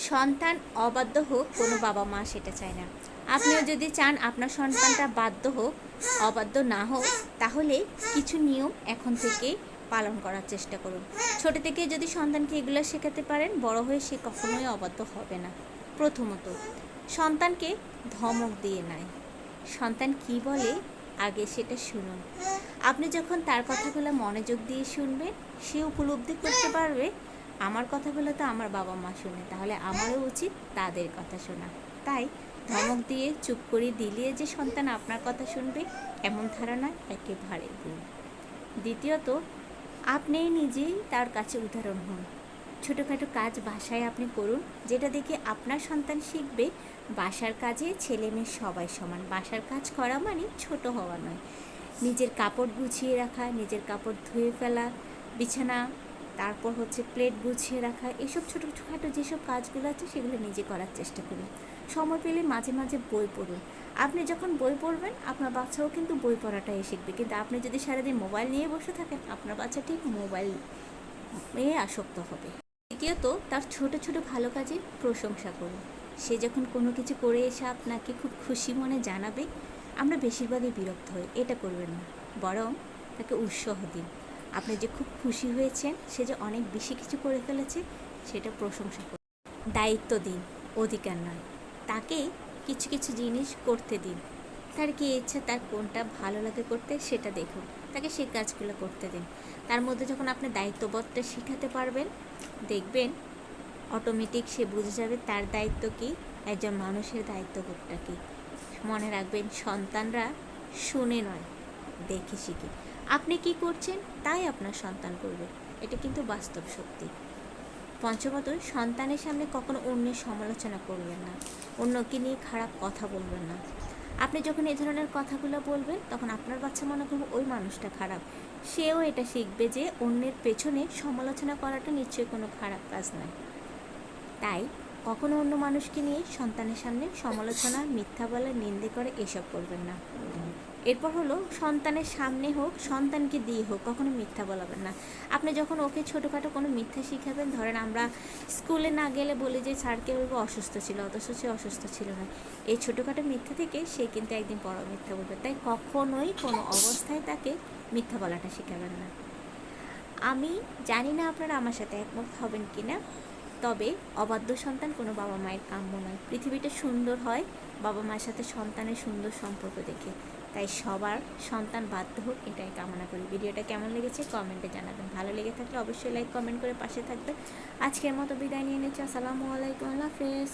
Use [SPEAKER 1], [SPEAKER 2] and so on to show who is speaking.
[SPEAKER 1] সন্তান অবাধ্য হোক কোনো বাবা মা সেটা চায় না। আপনিও যদি চান আপনার সন্তানটা বাধ্য হোক, অবাধ্য না হোক, তাহলে কিছু নিয়ম এখন থেকে পালন করার চেষ্টা করুন। ছোট থেকে যদি সন্তানকে এগুলো শেখাতে পারেন, বড় হয়ে সে কখনোই অবাধ্য হবে না। প্রথমত, সন্তানকে ধমক দিয়ে নয়, সন্তান কি বলে আগে সেটা শুনুন। আপনি যখন তার কথাগুলো মনোযোগ দিয়ে শুনবেন, সে উপলব্ধি করতে পারবে আমার কথাগুলো তো আমার বাবা মা শুনে, তাহলে আমারও উচিত তাদের কথা শোনা। তাই ধমক দিয়ে চুপ করে দিলে যে সন্তান আপনার কথা শুনবে, এমন ধারণা একেবারে ভুল। দ্বিতীয়ত, আপনি নিজেই তার কাছে উদাহরণ হন। ছোটোখাটো কাজ বাসায় আপনি করুন, যেটা দেখে আপনার সন্তান শিখবে বাসার কাজে ছেলে মেয়ে সবাই সমান। বাসার কাজ করা মানে ছোট হওয়া নয়। নিজের কাপড় গুছিয়ে রাখা, নিজের কাপড় ধুয়ে ফেলা, বিছানা, তারপর প্লেট গুছিয়ে রাখা, এসব ছোটোখাটো যেসব কাজগুলো আছে সেগুলো নিজে করার চেষ্টা করুন। সময় পেলে মাঝে মাঝে বই পড়ুন। আপনি যখন বই পড়বেন, আপনার বাচ্চাও কিন্তু বই পড়াটাই শিখবে। কিন্তু আপনি যদি সারাদিন মোবাইল নিয়ে বসে থাকেন, আপনার বাচ্চা ঠিক মোবাইল নিয়ে আসক্ত হবে। দ্বিতীয়ত, তার ছোট ছোট ভালো কাজে প্রশংসা করুন। সে যখন কোনো কিছু করে এসে আপনাকে খুব খুশি মনে জানাবে, আমরা বেশিরভাগই বিরক্ত হই। এটা করবেন না, বরং তাকে উৎসাহ দিন। আপনি যে খুব খুশি হয়েছেন, সে যে অনেক বেশি কিছু করে ফেলেছে, সেটা প্রশংসা করুন। দায়িত্ব দিন, অধিকার নয়। তাকে কিছু কিছু জিনিস করতে দিন। তার কী ইচ্ছা, তার কোনটা ভালো লাগে করতে, সেটা দেখুন। তাকে সেই কাজগুলো করতে দিন। তার মধ্যে যখন আপনি দায়িত্ববোধটা শেখাতে পারবেন, দেখবেন অটোমেটিক সে বুঝে যাবে তার দায়িত্ব কী, একজন মানুষের দায়িত্ববোধটা কী। মনে রাখবেন, সন্তানরা শুনে নয়, দেখে শিখে। আপনি কি করছেন তাই আপনার সন্তান করবে, এটা কিন্তু বাস্তব সত্যি। পঞ্চমত, সন্তানের সামনে কখনো অন্যের সমালোচনা করবেন না, অন্যকে নিয়ে খারাপ কথা বলবেন না। আপনি যখন এই ধরনের কথাগুলো বলবেন, তখন আপনার বাচ্চা মনে করবে ওই মানুষটা খারাপ। সেও এটা শিখবে যে অন্যের পেছনে সমালোচনা করাটা নিশ্চয়ই কোনো খারাপ কাজ নয়। তাই কখনো অন্য মানুষকে নিয়ে সন্তানের সামনে সমালোচনা, মিথ্যা বলা, নিন্দে করে এসব করবেন না। এরপর সন্তানের সামনে হোক, সন্তানকে দিয়ে হোক, কখনো মিথ্যা বলাবেন না। আপনি যখন ওকে ছোটোখাটো কোনো মিথ্যা শিখাবেন, ধরেন আমরা স্কুলে না গেলে বলি যে স্যারকে বলবো অসুস্থ ছিল, অথচ সে অসুস্থ ছিল না। এই ছোটোখাটো মিথ্যা থেকে সে কিন্তু একদিন বড় মিথ্যা বলবে। তাই কখনোই কোনো অবস্থায় তাকে মিথ্যা বলাটা শেখাবেন না। আমি জানি না আপনারা আমার সাথে একমত হবেন কি না, তবে অবাধ্য সন্তান কোনো বাবা মায়ের কাম্য নয়। পৃথিবীটা সুন্দর হয় বাবা মায়ের সাথে সন্তানের সুন্দর সম্পর্ক দেখে। তাই সবার সন্তান বাধ্য হোক, এটাই কামনা করি। ভিডিওটা কেমন লেগেছে কমেন্টে জানাবেন। ভালো লেগে থাকলে অবশ্যই লাইক কমেন্ট করে পাশে থাকবেন। আজকের মতো বিদায় নিয়ে নিচ্ছি। আসসালামু আলাইকুম, আল্লাহ হাফেজ।